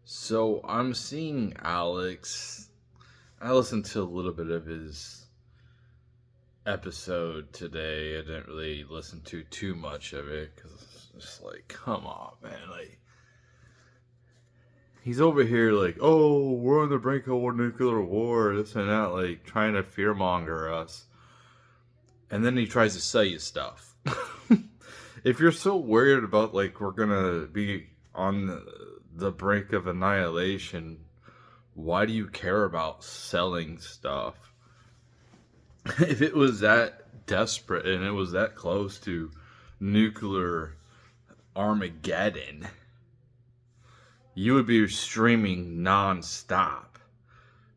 So I'm seeing Alex. I listened to a little bit of his episode today. I didn't really listen to too much of it because it's just like, come on, man. Like, he's over here like, oh, we're on the brink of a nuclear war, this and that, like trying to fearmonger us. And then he tries to sell you stuff. If you're so worried about like we're gonna be on the brink of annihilation, why do you care about selling stuff? If it was that desperate and it was that close to nuclear Armageddon, you would be streaming nonstop.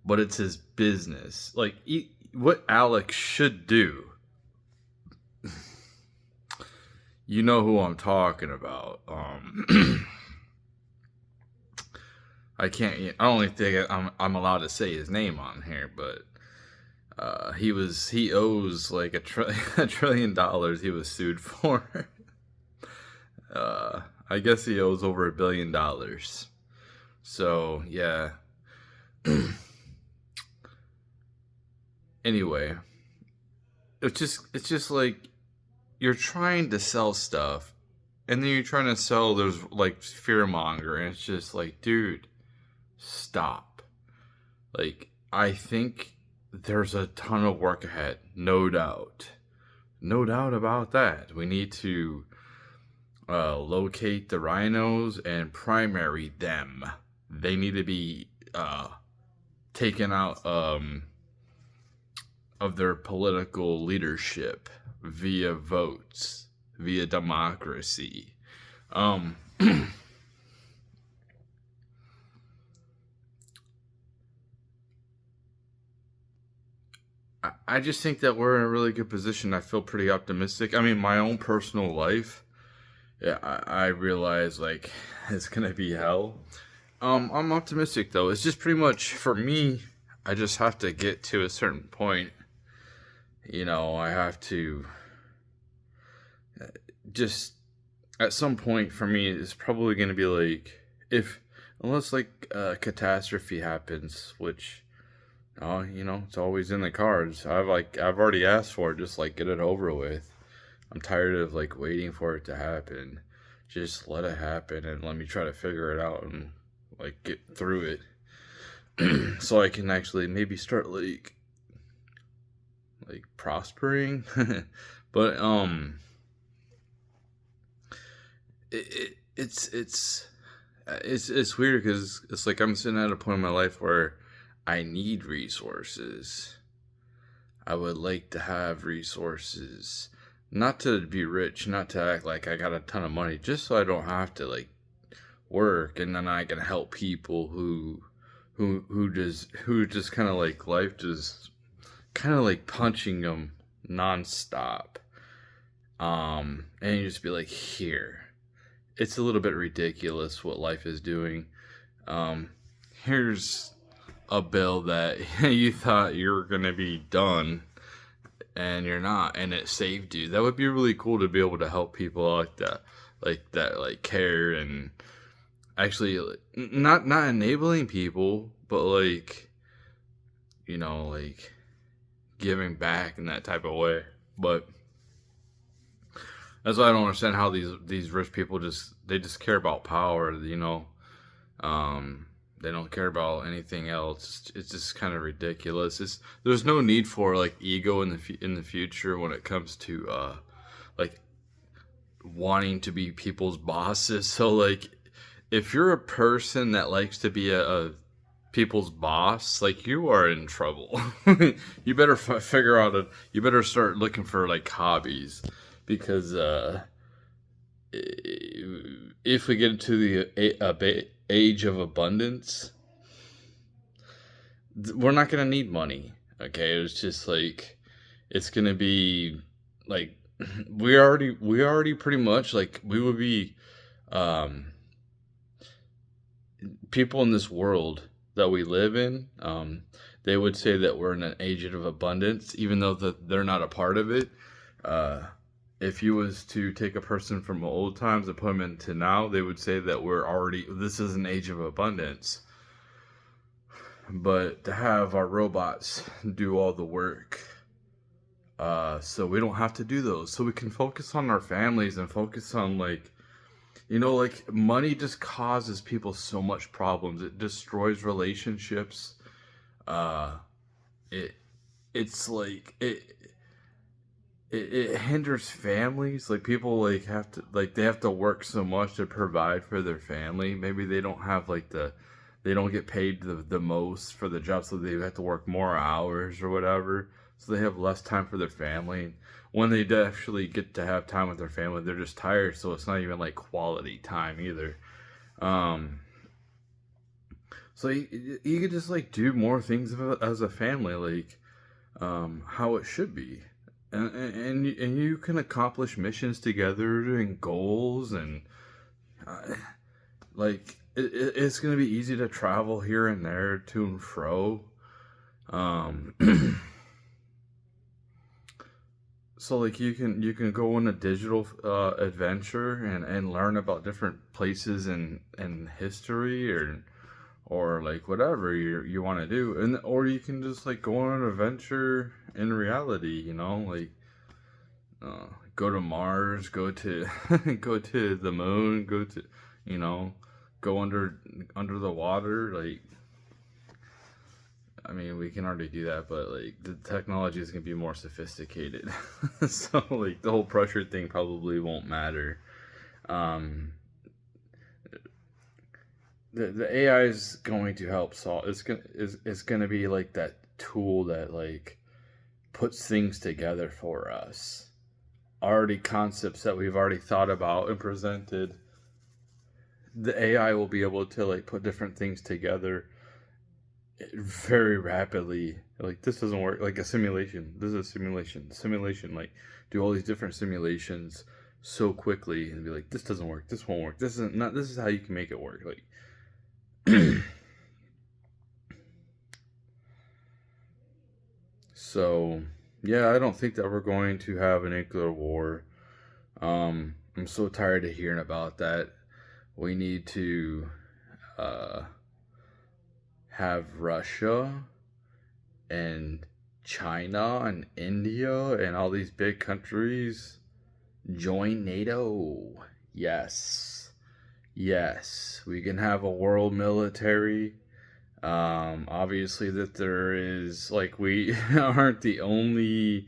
But it's his business. Like, what Alex should do, you know who I'm talking about. I can't. I don't think I'm allowed to say his name on here, but he owes like $1 trillion. He was sued for. I guess he owes over $1 billion. So yeah. Anyway, it's just like you're trying to sell stuff, and then you're trying to sell those like fearmonger, and it's just like, dude, stop. Like, I think there's a ton of work ahead, no doubt. No doubt about that. We need to locate the rhinos and primary them. They need to be taken out of their political leadership via votes, via democracy. Um, I just think that we're in a really good position. I feel pretty optimistic. I mean, my own personal life, yeah, I realize like it's gonna be hell. I'm optimistic though. It's just pretty much for me. I just have to get to a certain point. I have to just at some point for me. It's probably gonna be like if unless like a catastrophe happens, which it's always in the cards. I've already asked for it. Just like get it over with. I'm tired of like waiting for it to happen. Just let it happen and let me try to figure it out and like get through it, so I can actually maybe start like prospering. But it's weird because it's like I'm sitting at a point in my life where I need resources. I would like to have resources. Not to be rich, not to act like I got a ton of money, just so I don't have to like work and then I can help people who just kind of like life just kind of like punching them nonstop. And you just be like, here. It's a little bit ridiculous what life is doing. Um, Here's a bill that you thought you were gonna be done and you're not, and it saved you. That would be really cool to be able to help people like that, like care and actually not enabling people, but like like giving back in that type of way. But that's why I don't understand how these rich people just care about power. Um, they don't care about anything else. It's just kind of ridiculous. There's no need for like ego in the future when it comes to like wanting to be people's bosses. So like if you're a person that likes to be a people's boss, like you are in trouble. You better figure out you better start looking for like hobbies because if we get into the age of abundance, we're not gonna need money. Okay, it's just like it's gonna be like we already pretty much like we would be um, people in this world that we live in. They would say that we're in an age of abundance, even though they're not a part of it. Uh, if you was to take a person from old times and put them into now, they would say that this is an age of abundance. But to have our robots do all the work, so we don't have to do those. So we can focus on our families and focus on, like, like, money just causes people so much problems. It destroys relationships. Uh, it it's like it hinders families. Like, people like they have to work so much to provide for their family. Maybe they don't have like they don't get paid the most for the job, so they have to work more hours or whatever. So they have less time for their family. When they actually get to have time with their family, they're just tired. So it's not even like quality time either. Um, so you could just like do more things as a family, like how it should be, and you can accomplish missions together and goals, and like it's gonna be easy to travel here and there, to and fro. Um, so like you can go on a digital adventure and learn about different places in history, or like whatever you want to do, and or you can just like go on an adventure in reality, like go to Mars, go to go to the moon, go to you know go under the water. Like, I mean, we can already do that, but like the technology is gonna be more sophisticated. So like the whole pressure thing probably won't matter. um the AI is going to help solve. It's gonna be like that tool that like puts things together for us. Already concepts that we've already thought about and presented. The AI will be able to like put different things together very rapidly. Like, this doesn't work. Like a simulation. This is a simulation. Simulation. Like, do all these different simulations so quickly and be like, this doesn't work. This won't work. This isn't not. This is how you can make it work. Like. So, yeah, I don't think that we're going to have a nuclear war. I'm so tired of hearing about that. We need to uh, have Russia and China and India and all these big countries join NATO. Yes. Yes. We can have a world military. Obviously, that there is, like, we aren't the only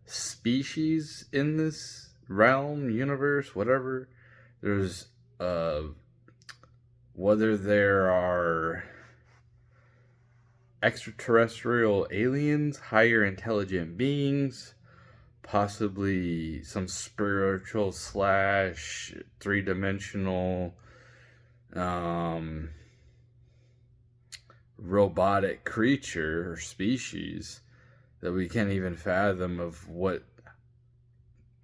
species in this realm, universe, whatever. There's, uh, whether there are extraterrestrial aliens, higher intelligent beings, possibly some spiritual slash three-dimensional, robotic creature or species that we can't even fathom of what,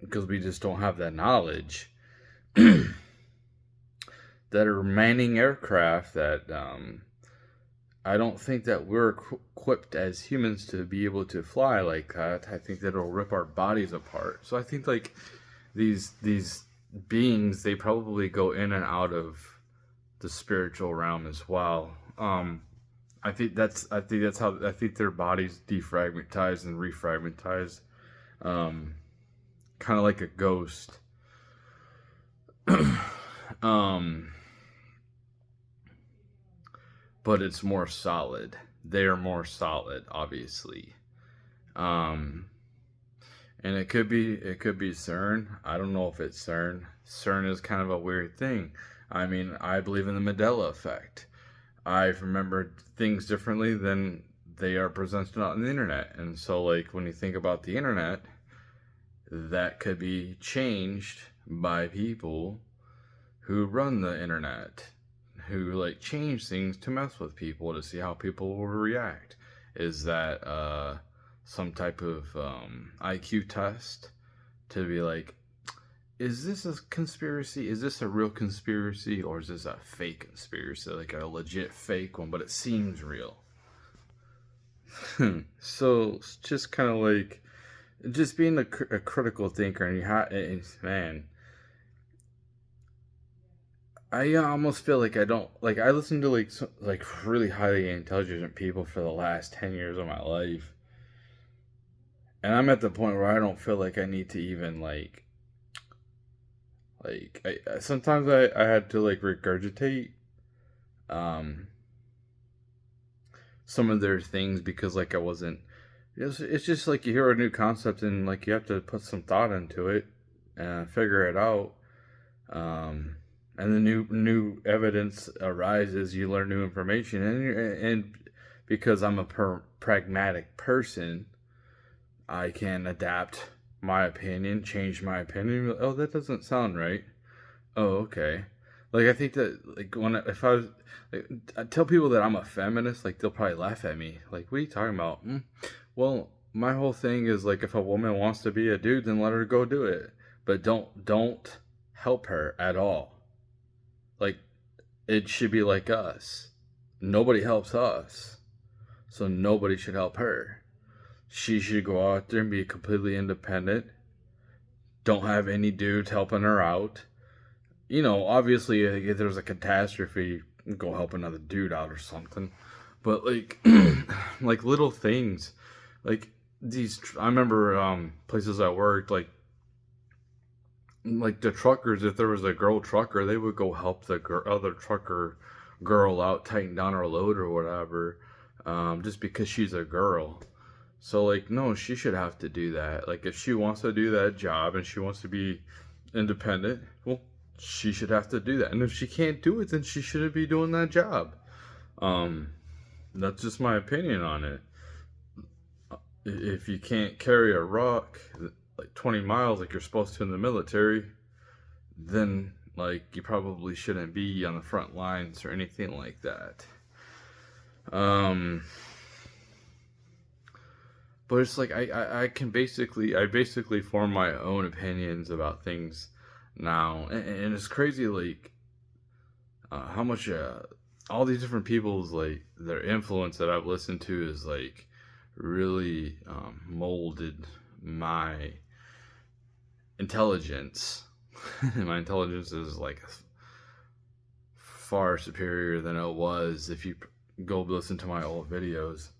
because we just don't have that knowledge, that are manning aircraft that I don't think that we're equipped as humans to be able to fly like that. I think that it'll rip our bodies apart. So I think like these beings, they probably go in and out of the spiritual realm as well. I think that's how I think their bodies defragmentize and refragmentize, kind of like a ghost. But it's more solid. They're more solid, obviously. And it could be CERN. I don't know if it's CERN. CERN is kind of a weird thing. I mean, I believe in the Mandela effect. I remember things differently than they are presented on the internet. And so, like, when you think about the internet, that could be changed by people who run the internet, who like change things to mess with people to see how people will react. Is that some type of IQ test to be like, is this a conspiracy? Is this a real conspiracy, or is this a fake conspiracy, like a legit fake one, but it seems real? So it's just kind of like just being a critical thinker, and man, I almost feel like I don't like. I listen to like really highly intelligent people for the last 10 years of my life, and I'm at the point where I don't feel like I need to even sometimes I had to like regurgitate um some of their things because like I wasn't. It's just like you hear a new concept and like you have to put some thought into it and figure it out. Um, and the new evidence arises, you learn new information, and because I'm a pragmatic person, I can adapt my opinion, change my opinion. Oh, that doesn't sound right. Oh, okay. Like I think that like if I was like, I tell people that I'm a feminist, like they'll probably laugh at me. Like, what are you talking about? Well, my whole thing is like if a woman wants to be a dude, then let her go do it. But don't help her at all. Like it should be like us. Nobody helps us, so nobody should help her. She should go out there and be completely independent. Don't have any dudes helping her out. You know, obviously, if there's a catastrophe, go help another dude out or something. But like, like little things, like these. I remember places I worked, like the truckers. If there was a girl trucker, they would go help the other trucker girl out, tighten down her load or whatever, just because she's a girl. So like, no, she should have to do that. Like, if she wants to do that job and she wants to be independent, well, she should have to do that. And if she can't do it, then she shouldn't be doing that job. Um, that's just my opinion on it. If you can't carry a rock like 20 miles like you're supposed to in the military, then like you probably shouldn't be on the front lines or anything like that. Um, but it's like I can basically form my own opinions about things now, and it's crazy like how much all these different people's like their influence that I've listened to is like really molded my intelligence. My intelligence is like far superior than it was if you go listen to my old videos.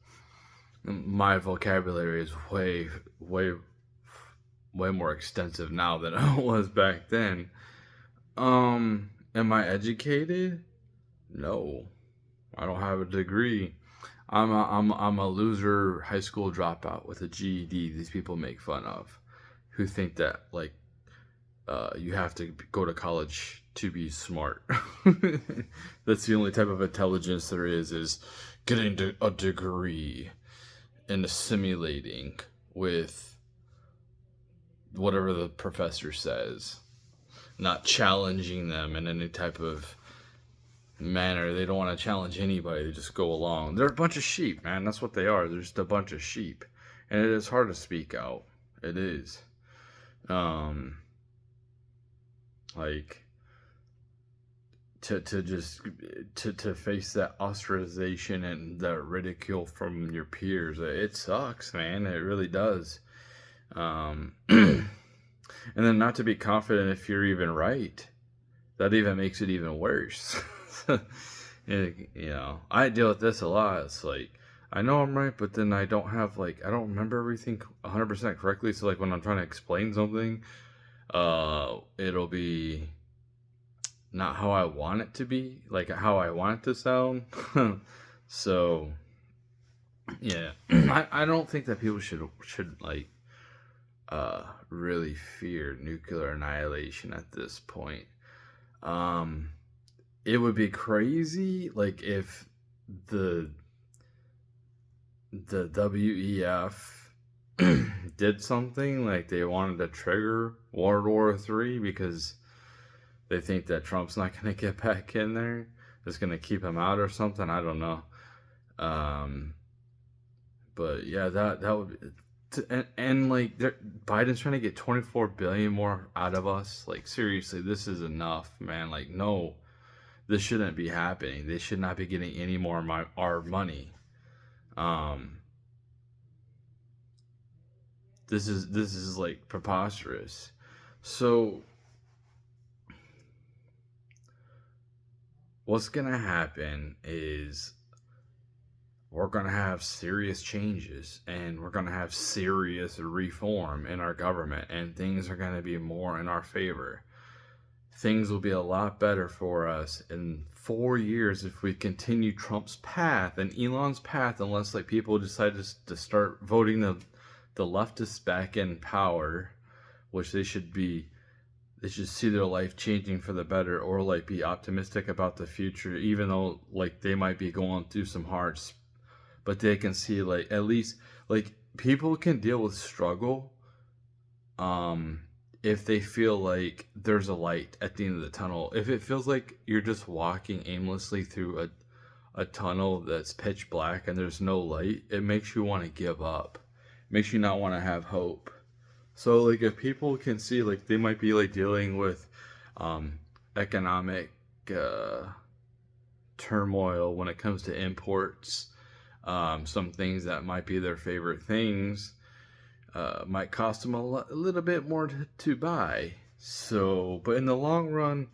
My vocabulary is way more extensive now than it was back then. Am I educated? No, I don't have a degree. I'm a loser high school dropout with a GED. These people make fun of, who think that like you have to go to college to be smart. That's the only type of intelligence there is getting a degree and assimilating with whatever the professor says, not challenging them in any type of manner. They don't want to challenge anybody. They just go along. They're a bunch of sheep, man. That's what they are. They're just a bunch of sheep, and it is hard to speak out. It is, like to just to face that ostracization and the ridicule from your peers. It sucks, man. It really does. And then not to be confident if you're even right. That even makes it even worse. You know, I deal with this a lot. It's like I know I'm right, but then I don't have like I don't remember everything 100% correctly. So like when I'm trying to explain something, it'll be not how I want it to be, like how I want it to sound. So yeah, I don't think that people should like really fear nuclear annihilation at this point. Um, it would be crazy like if the WEF did something like they wanted to trigger World War III because they think that Trump's not going to get back in there. It's going to keep him out or something. I don't know. But yeah, that would be. And like Biden's trying to get 24 billion more out of us. Like seriously, this is enough, man. Like no, this shouldn't be happening. They should not be getting any more of our money. This is like preposterous. So what's gonna happen is we're gonna have serious changes, and we're gonna have serious reform in our government, and things are gonna be more in our favor. Things will be a lot better for us in 4 years if we continue Trump's path and Elon's path, unless like people decide to start voting the leftists back in power, which they should see their life changing for the better, or like be optimistic about the future, even though like they might be going through some hard, but they can see like at least like people can deal with struggle um if they feel like there's a light at the end of the tunnel. If it feels like you're just walking aimlessly through a tunnel that's pitch black and there's no light, it makes you want to give up. It makes you not want to have hope. So like if people can see like they might be like dealing with um economic uh turmoil when it comes to imports, some things that might be their favorite things might cost them a little bit more to buy. So, but in the long run,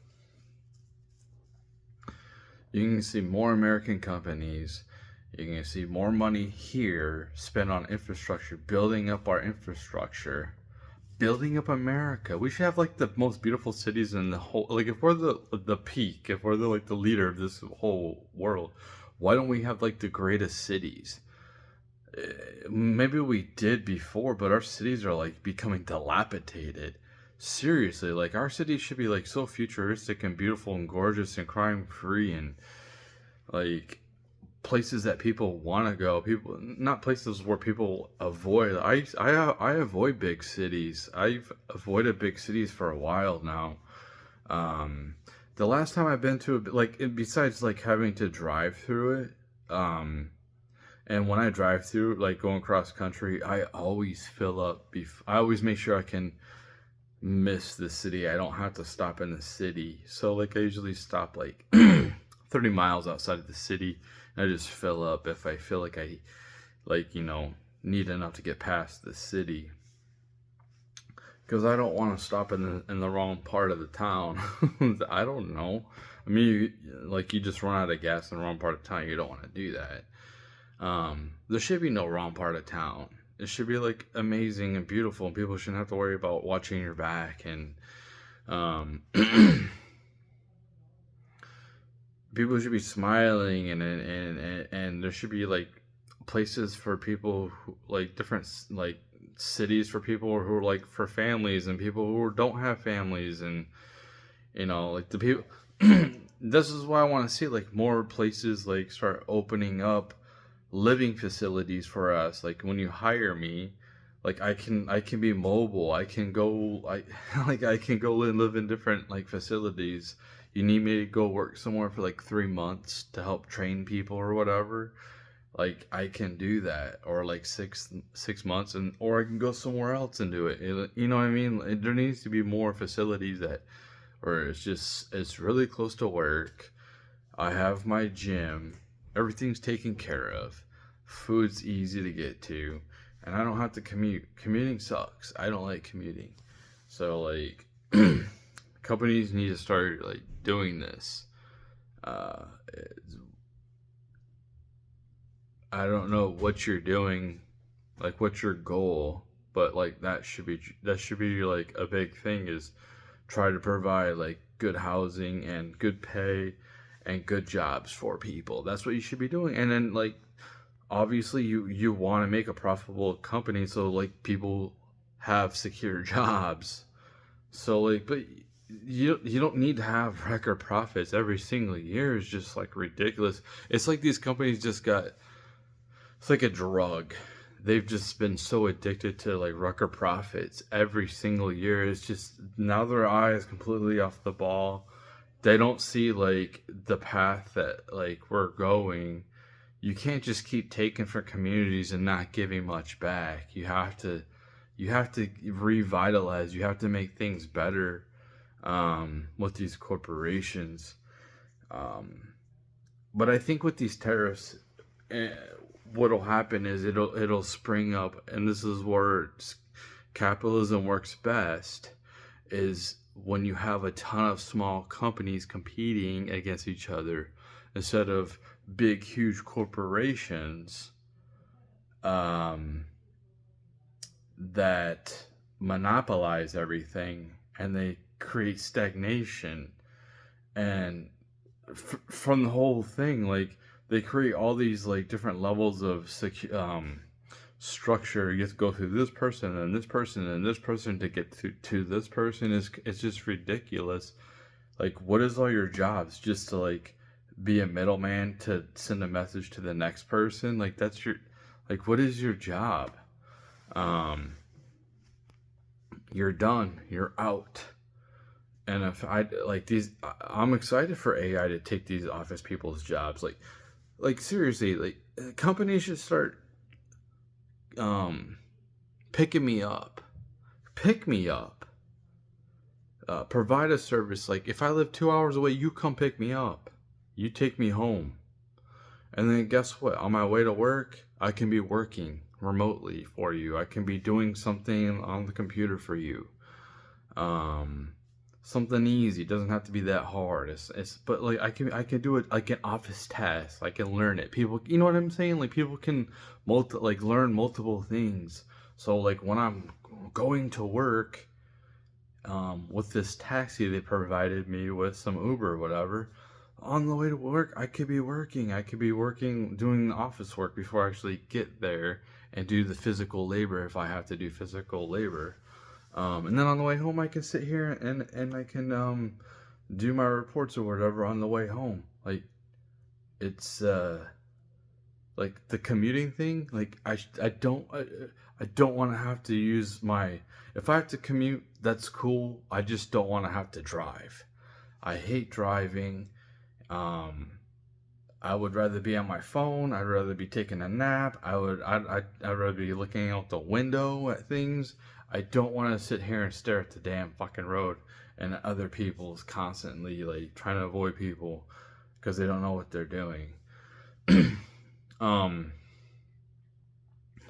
you can see more American companies. You can see more money here spent on infrastructure, building up our infrastructure, building up America. We should have like the most beautiful cities in the whole. Like if we're the peak, if we're the like the leader of this whole world, why don't we have like the greatest cities? Maybe we did before, but our cities are like becoming dilapidated. Seriously, like our cities should be like so futuristic and beautiful and gorgeous and crime free, and like places that people want to go. People, not places where people avoid. I avoid big cities. I've avoided big cities for a while now. Um, the last time I've been to like besides like having to drive through it, and when I drive through, like going cross country, I always fill up. I always make sure I can miss the city. I don't have to stop in the city. So like I usually stop like 30 miles outside of the city. And I just fill up if I feel like I like, need enough to get past the city. Because I don't want to stop in the wrong part of the town. I don't know. I mean, you just run out of gas in the wrong part of town. You don't want to do that. There should be no wrong part of town. It should be like amazing and beautiful, and people shouldn't have to worry about watching your back, and people should be smiling, and there should be like places for people who, like different like cities for people who are like for families and people who don't have families, and like the people. This is why I want to see like more places like start opening up living facilities for us. Like when you hire me, like I can be mobile. I can go I can go and live in different like facilities. You need me to go work somewhere for like 3 months to help train people or whatever, like I can do that. Or like 6 months, and or I can go somewhere else and do it. You know what I mean? There needs to be more facilities that, or it's really close to work. I have my gym. Everything's taken care of. Food's easy to get to, and I don't have to commute. Commuting sucks. I don't like commuting. So like companies need to start like doing this. Uh, I don't know what you're doing, like what's your goal, but like that should be like a big thing, is try to provide like good housing and good pay and good jobs for people. That's what you should be doing. And then like obviously you want to make a profitable company, so like people have secure jobs. So like, but you don't need to have record profits every single year. It's just like ridiculous. It's like these companies just got, it's like a drug. They've just been so addicted to like record profits every single year. It's just now their eye is completely off the ball. They don't see like the path that like we're going. You can't just keep taking from communities and not giving much back. You have to revitalize. You have to make things better with these corporations. Um, but I think with these tariffs, eh, what'll happen is it'll spring up, and this is where capitalism works best is when you have a ton of small companies competing against each other instead of big, huge corporations um, that monopolize everything and they create stagnation. And from the whole thing, like, they create all these like different levels of structure. You have to go through this person and this person and this person to get to this person. It's just ridiculous. Like, what is all your jobs? Just to like be a middleman to send a message to the next person? Like, that's your, like, what is your job? You're done. You're out. And if I like these, I'm excited for AI to take these office people's jobs. Like seriously, like, companies should start picking me up, pick me up, provide a service. Like, if I live 2 hours away, you come pick me up, you take me home, and then guess what? On my way to work, I can be working remotely for you. I can be doing something on the computer for you. Something easy. It doesn't have to be that hard. But like, I can do it like an office task. I can learn it. People, you know what I'm saying? Like, people can learn multiple things. So like, when I'm going to work, with this taxi they provided me with, some Uber or whatever, on the way to work, I could be working doing office work before I actually get there and do the physical labor if I have to do physical labor. And then on the way home, I can sit here and I can do my reports or whatever on the way home. Like, it's like the commuting thing. Like, I don't want to have to use my. If I have to commute, that's cool. I just don't want to have to drive. I hate driving. I would rather be on my phone. I'd rather be taking a nap. I'd rather be looking out the window at things. I don't want to sit here and stare at the damn fucking road and other people's constantly like trying to avoid people because they don't know what they're doing.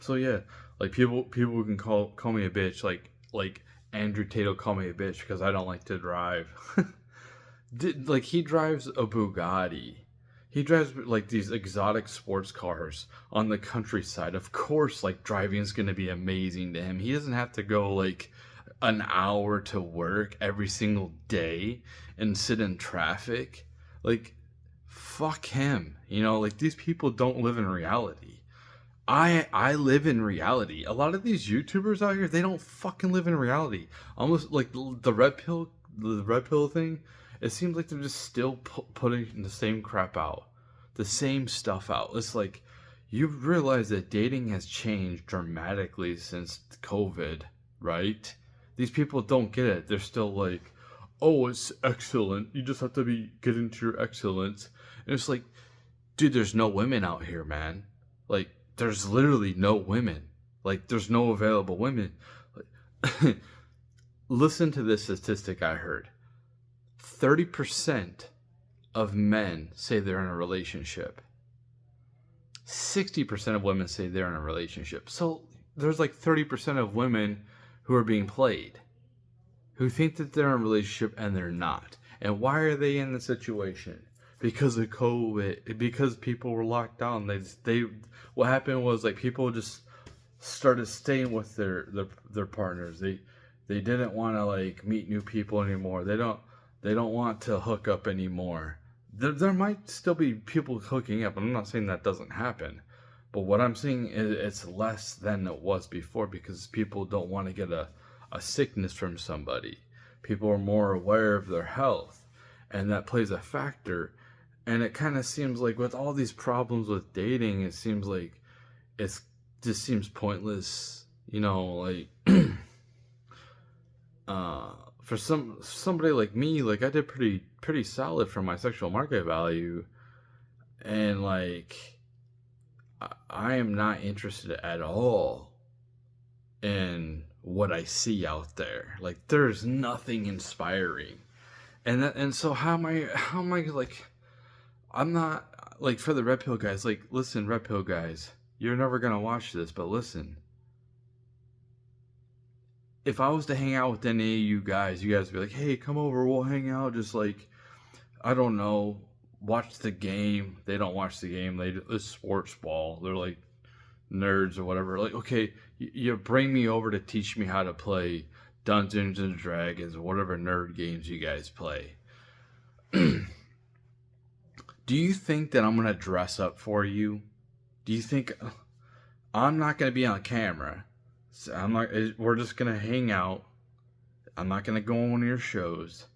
So yeah, like, people can call me a bitch, like Andrew Tate will call me a bitch because I don't like to drive. Like, he drives a Bugatti. He drives like these exotic sports cars on the countryside. Of course, like, driving is going to be amazing to him. He doesn't have to go like an hour to work every single day and sit in traffic. Like, fuck him. You know, like, these people don't live in reality. I live in reality. A lot of these YouTubers out here, they don't fucking live in reality. Almost like the red pill thing. It seems like they're just still putting the same crap out, the same stuff out. It's like, you realize that dating has changed dramatically since COVID, right? These people don't get it. They're still like, oh, it's excellent. You just have to get into your excellence. And it's like, dude, there's no women out here, man. Like, there's literally no women. Like, there's no available women. Like, listen to this statistic I heard. 30% of men say they're in a relationship. 60% of women say they're in a relationship. So there's like 30% of women who are being played, who think that they're in a relationship and they're not. And why are they in the situation? Because of COVID. Because people were locked down. What happened was, like, people just started staying with their partners. They didn't want to like meet new people anymore. They don't want to hook up anymore. There might still be people hooking up. I'm not saying that doesn't happen. But what I'm saying is it's less than it was before because people don't want to get a sickness from somebody. People are more aware of their health. And that plays a factor. And it kind of seems like with all these problems with dating, it seems like it just seems pointless. You know, like... for somebody like me, like, I did pretty solid for my sexual market value, and like, I am not interested at all in what I see out there. Like, there's nothing inspiring, and so how am I like, I'm not like, for the red pill guys. Like, listen, red pill guys, you're never gonna watch this, but listen. if I was to hang out with any of you guys would be like, hey, come over, we'll hang out, just like, I don't know, watch the game. They don't watch the game. It's sports ball. They're like nerds or whatever. Like, okay, you bring me over to teach me how to play Dungeons and Dragons or whatever nerd games you guys play. Do you think that I'm gonna dress up for you? Do you think I'm not gonna be on camera? So I'm not. We're just gonna hang out. I'm not gonna go on one of your shows.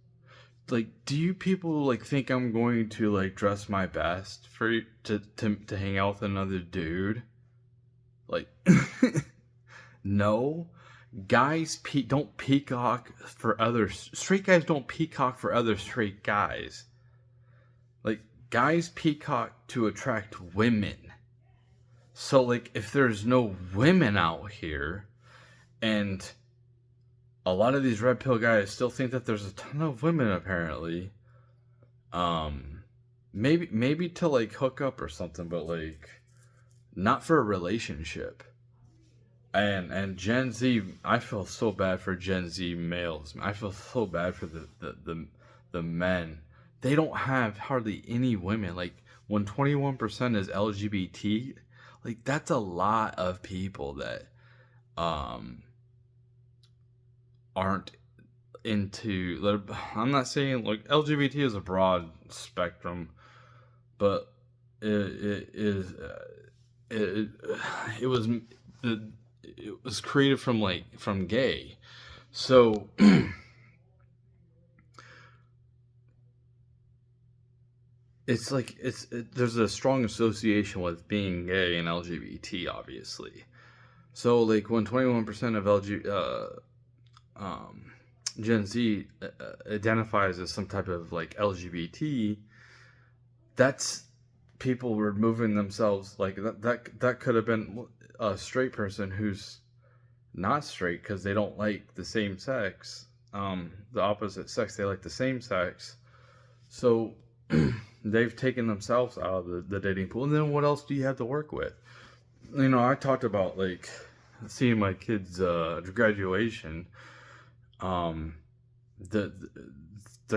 Like, do you people like think I'm going to like dress my best for to hang out with another dude? Like, no. Guys don't peacock for others. Straight guys don't peacock for other straight guys. Like, guys peacock to attract women. So, like, if there's no women out here, and a lot of these red pill guys still think that there's a ton of women, apparently, maybe to, like, hook up or something, but, like, not for a relationship. And Gen Z, I feel so bad for Gen Z males. I feel so bad for the men. They don't have hardly any women. Like, when 21% is LGBT, like, that's a lot of people that aren't into. I'm not saying, like, LGBT is a broad spectrum, but it is it was created from gay. So it's like there's a strong association with being gay and LGBT, obviously. So, like, when 21% of Gen Z identifies as some type of, like, LGBT, that's people removing themselves. Like, that could have been a straight person who's not straight because they don't like the same sex, the opposite sex. They like the same sex. So they've taken themselves out of the dating pool. And then what else do you have to work with? You know, I talked about, like, seeing my kids' graduation. The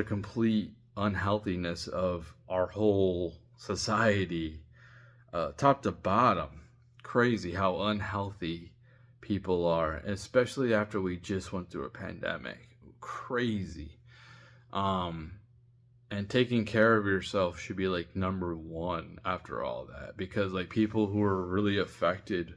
complete unhealthiness of our whole society, top to bottom. Crazy how unhealthy people are, especially after we just went through a pandemic. Crazy. And taking care of yourself should be, like, number one after all that, because, like, people who are really affected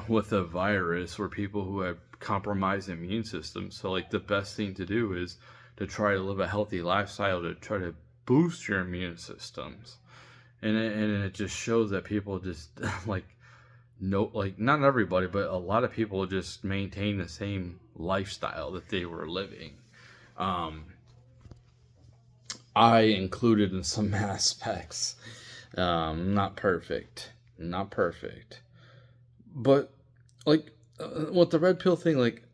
with a virus or people who have compromised immune systems. So, like, the best thing to do is to try to live a healthy lifestyle to try to boost your immune systems. And it just shows that people just like, no, like, not everybody, but a lot of people just maintain the same lifestyle that they were living. I included in some aspects. Not perfect, but, like, with the red pill thing, like,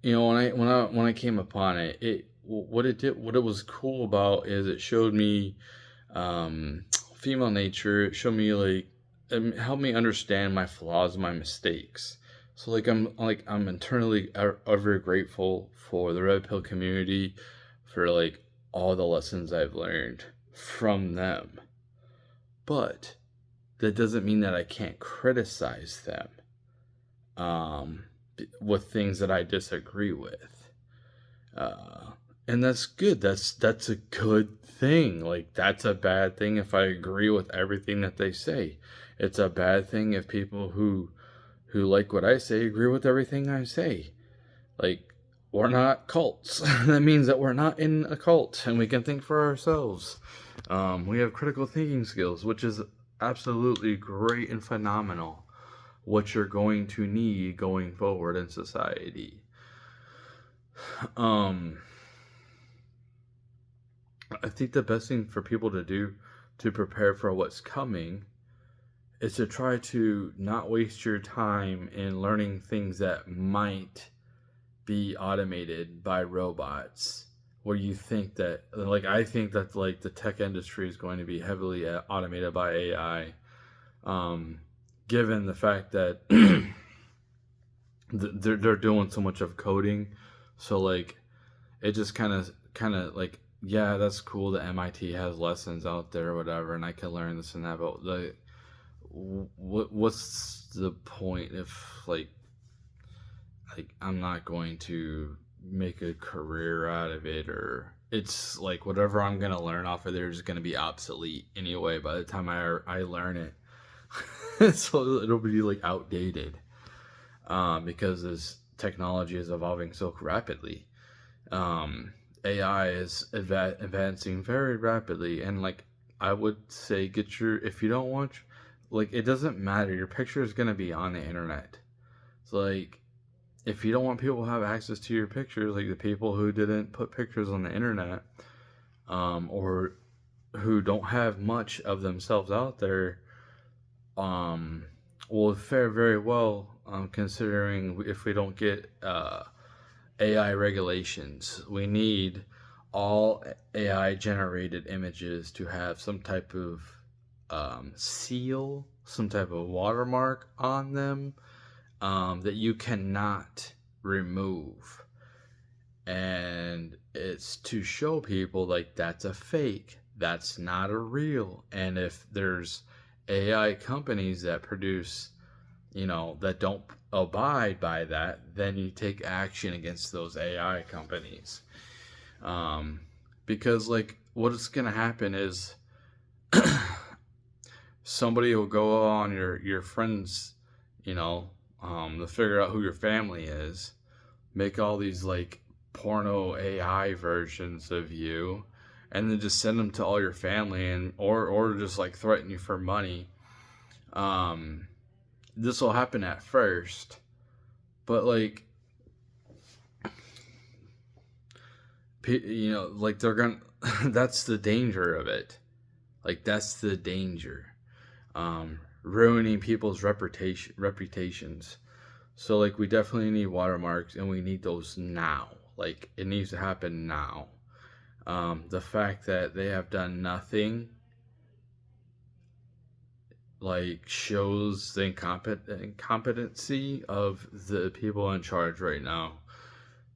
you know, when I came upon it, what it was cool about is it showed me female nature. It showed me, like, it helped me understand my flaws and my mistakes. So, like, I'm internally ever grateful for the red pill community, for, like, all the lessons I've learned from them. But that doesn't mean that I can't criticize them with things that I disagree with. And that's good. That's a good thing. Like, that's a bad thing if I agree with everything that they say. It's a bad thing if people who like what I say agree with everything I say. Like, we're not cults. That means that we're not in a cult and we can think for ourselves. We have critical thinking skills, which is absolutely great and phenomenal. What you're going to need going forward in society. I think the best thing for people to do to prepare for what's coming is to try to not waste your time in learning things that might be automated by robots, where you think that, like, I think that, like, the tech industry is going to be heavily automated by AI, given the fact that they're doing so much of coding, so like it just kind of like, yeah, that's cool that MIT has lessons out there or whatever, and I can learn this and that, but what's the point if like I'm not going to make a career out of it, or it's like whatever I'm gonna learn off of there is gonna be obsolete anyway by the time I learn it. So it'll be like outdated, because this technology is evolving so rapidly. Um, AI is advancing very rapidly, and like I would say, get your if you don't want, like it doesn't matter. Your picture is gonna be on the internet. So like if you don't want people to have access to your pictures, like the people who didn't put pictures on the internet, or who don't have much of themselves out there, um, will fare very well, considering if we don't get AI regulations. We need all AI generated images to have some type of seal, some type of watermark on them, that you cannot remove. And it's to show people like that's a fake, that's not a real. And if there's AI companies that produce, that don't abide by that, then you take action against those AI companies. Um, because like what's gonna happen is somebody will go on your friends, to figure out who your family is, make all these like porno AI versions of you, and then just send them to all your family, and or just like threaten you for money. Um, this will happen at first, but like like they're gonna. That's the danger of it. Like that's the danger. Ruining people's reputations. So like we definitely need watermarks, and we need those now. Like it needs to happen now. The fact that they have done nothing like shows the incompetency of the people in charge right now.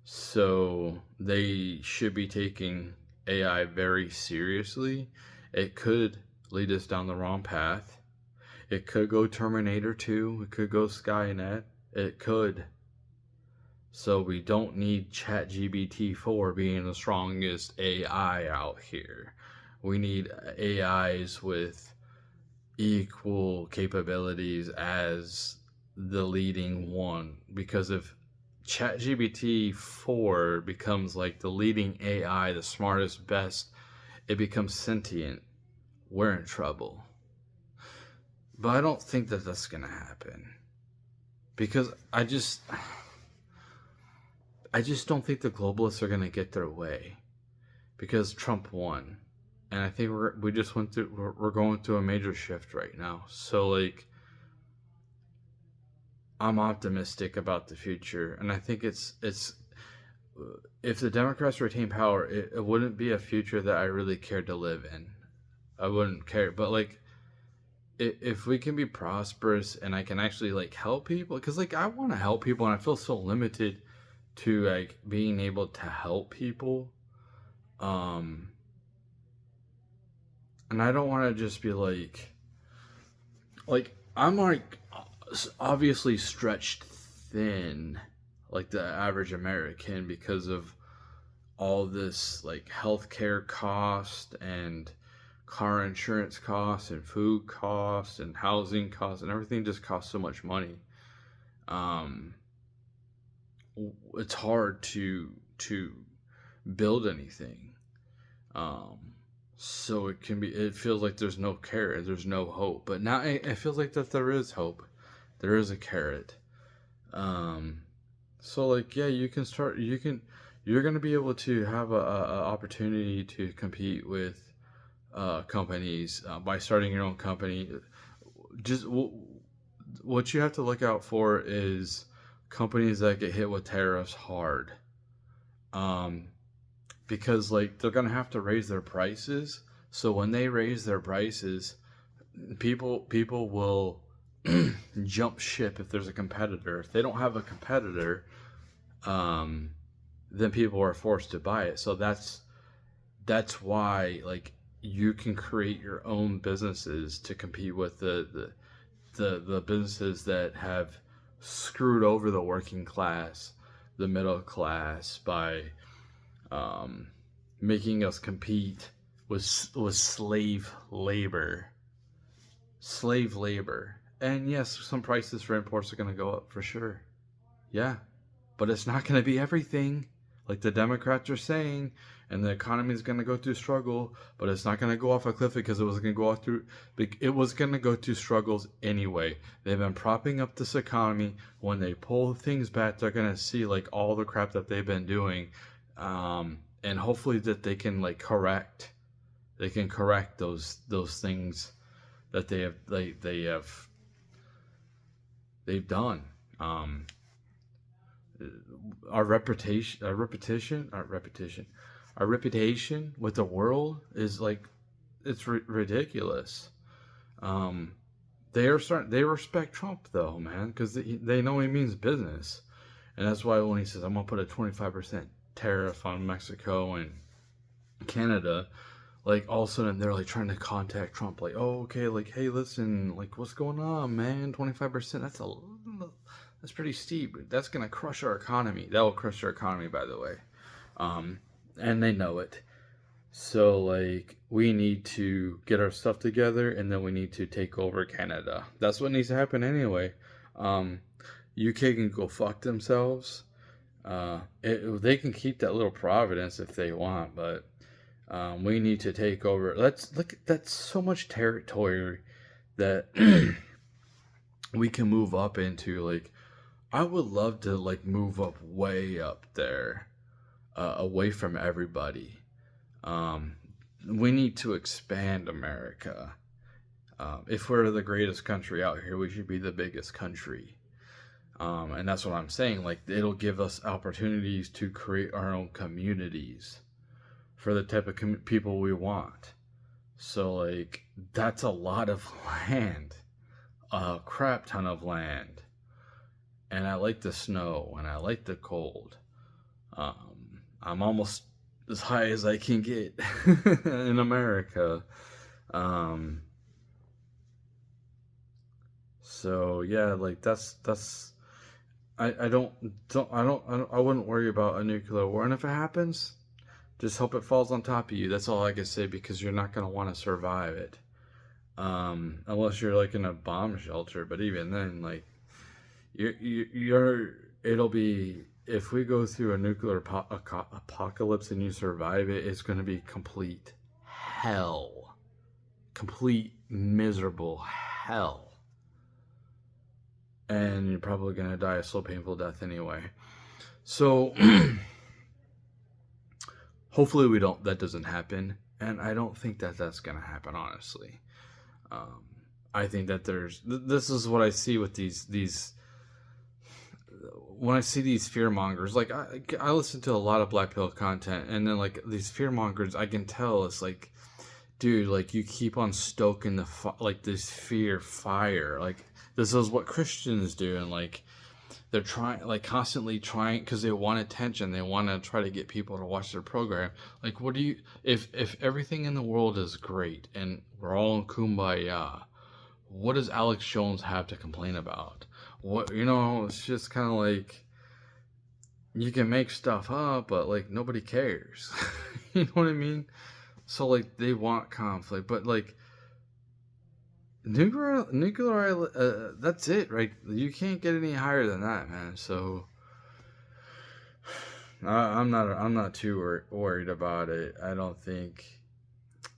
So they should be taking AI very seriously. It could lead us down the wrong path. It could go Terminator 2. It could go Skynet. It could. So we don't need ChatGPT 4 being the strongest AI out here. We need AIs with equal capabilities as the leading one. Because if ChatGPT 4 becomes like the leading AI, the smartest, best, it becomes sentient, we're in trouble. But I don't think that that's going to happen. Because I just don't think the globalists are going to get their way. Because Trump won. And I think we're going through a major shift right now. So like I'm optimistic about the future, and I think it's if the Democrats retain power, it wouldn't be a future that I really cared to live in. I wouldn't care, but like if we can be prosperous and I can actually like help people, because like I want to help people, and I feel so limited to like being able to help people, and I don't want to just be like I'm like obviously stretched thin like the average American because of all this like healthcare cost and car insurance costs and food costs and housing costs, and everything just costs so much money. Um, it's hard to build anything. Um, so it feels like there's no carrot, there's no hope. But now it feels like that there is hope. There is a carrot. Um, so like yeah, you're gonna be able to have a opportunity to compete with companies by starting your own company. Just what you have to look out for is companies that get hit with tariffs hard. Um, because like they're gonna have to raise their prices. So when they raise their prices, people will jump ship if there's a competitor. If they don't have a competitor, then people are forced to buy it. So that's why, like, you can create your own businesses to compete with the businesses that have screwed over the working class, the middle class, by making us compete with slave labor. And yes, some prices for imports are going to go up for sure. Yeah, but it's not going to be everything, like the Democrats are saying. And the economy is going to go through struggle, but it's not going to go off a cliff because it was going to go off through. It was going to go through struggles anyway. They've been propping up this economy. When they pull things back, they're going to see like all the crap that they've been doing, and hopefully that they can like correct. They can correct those things that they've done. Our reputation with the world is like, it's ridiculous. They respect Trump though, man, because they know he means business, and that's why when he says I'm gonna put a 25% tariff on Mexico and Canada, like all of a sudden they're like trying to contact Trump, like, oh, okay, like, hey, listen, like, what's going on, man? 25%, that's pretty steep. That's gonna crush our economy. That will crush our economy, by the way. And they know it. So, like, we need to get our stuff together, and then we need to take over Canada. That's what needs to happen anyway. UK can go fuck themselves. They can keep that little Providence if they want, but we need to take over. That's so much territory that we can move up into. Like, I would love to like move up way up there, away from everybody. We need to expand America. If we're the greatest country out here, we should be the biggest country. And that's what I'm saying. Like, it'll give us opportunities to create our own communities for the type of people we want. So, like, that's a lot of land, a crap ton of land. And I like the snow, and I like the cold. I'm almost as high as I can get in America. So yeah, like that's I wouldn't worry about a nuclear war, and if it happens, just hope it falls on top of you. That's all I can say, because you're not gonna want to survive it, unless you're like in a bomb shelter. But even then, like, it'll be, if we go through a nuclear apocalypse and you survive it, it's going to be complete hell. Complete miserable hell. And you're probably going to die a slow, painful death anyway. So, hopefully that doesn't happen. And I don't think that that's going to happen, honestly. I think that this is what I see with these when I see these fear mongers. Like, I listen to a lot of Black Pill content, and then like these fear mongers, I can tell it's like, dude, like, you keep on stoking this fear fire. Like, this is what Christians do, and like they're constantly trying, because they want attention. They want to try to get people to watch their program. Like, what do you, if everything in the world is great and we're all in kumbaya, what does Alex Jones have to complain about? What, it's just kind of like, you can make stuff up, but like nobody cares. You know what I mean? So like, they want conflict, but like nuclear, that's it, right? You can't get any higher than that, man. So I'm not too worried about it. I don't think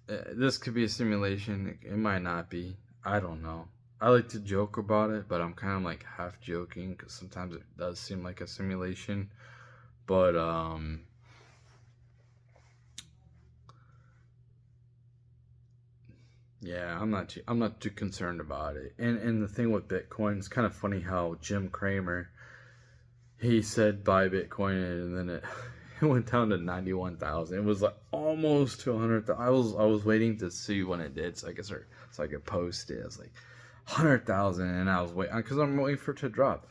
this could be a simulation. It might not be. I don't know. I like to joke about it, but I'm kind of like half joking, because sometimes it does seem like a simulation. But yeah, I'm not too concerned about it. And the thing with Bitcoin, it's kind of funny how Jim Cramer, he said buy Bitcoin, and then it went down to 91,000. It was like almost to 100,000. I was waiting to see when it did, so I could post it. I was like, 100,000, and I was waiting because I'm waiting for it to drop.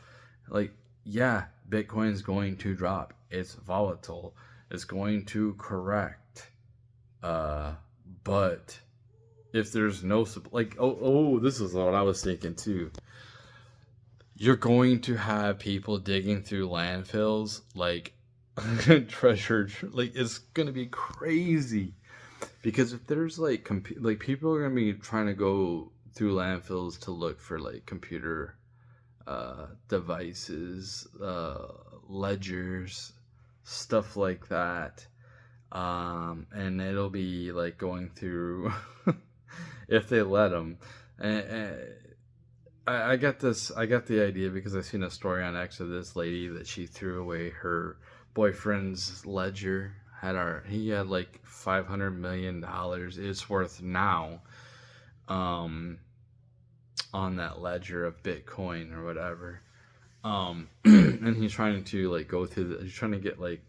Like, yeah, Bitcoin's going to drop. It's volatile. It's going to correct. But if there's no like, this is what I was thinking too. You're going to have people digging through landfills like treasure. Like, it's gonna be crazy. Because if there's like like people are gonna be trying to go through landfills to look for like computer devices, ledgers, stuff like that, and it'll be like going through if they let them. And I got this. I got the idea because I seen a story on X of this lady that she threw away her boyfriend's ledger. He had like $500 million. It's worth now, on that ledger of Bitcoin or whatever. And he's trying to like go through. He's trying to get like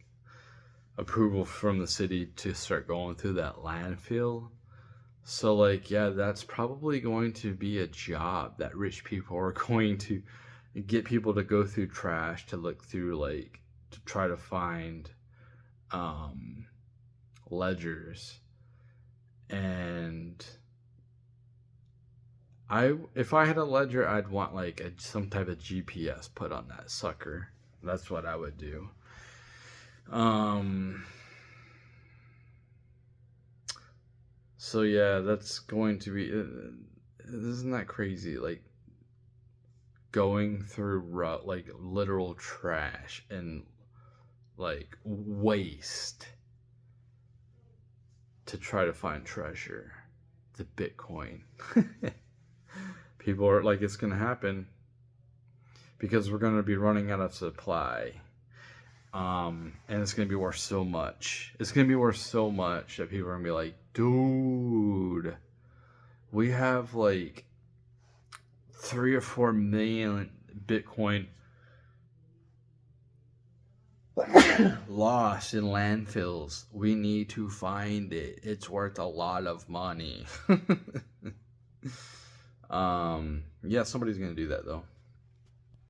approval from the city to start going through that landfill. So, like, yeah, that's probably going to be a job that rich people are going to get people to go through trash to look through, like, to try to find ledgers. And if I had a ledger, I'd want like some type of GPS put on that sucker. That's what I would do. So yeah, that's going to be. Isn't that crazy? Like going through like literal trash and like waste to try to find treasure, the Bitcoin. People are like, it's gonna happen because we're gonna be running out of supply. And it's gonna be worth so much. It's gonna be worth so much that people are gonna be like, dude, we have like 3 or 4 million Bitcoin lost in landfills. We need to find it. It's worth a lot of money. Yeah, somebody's gonna do that though.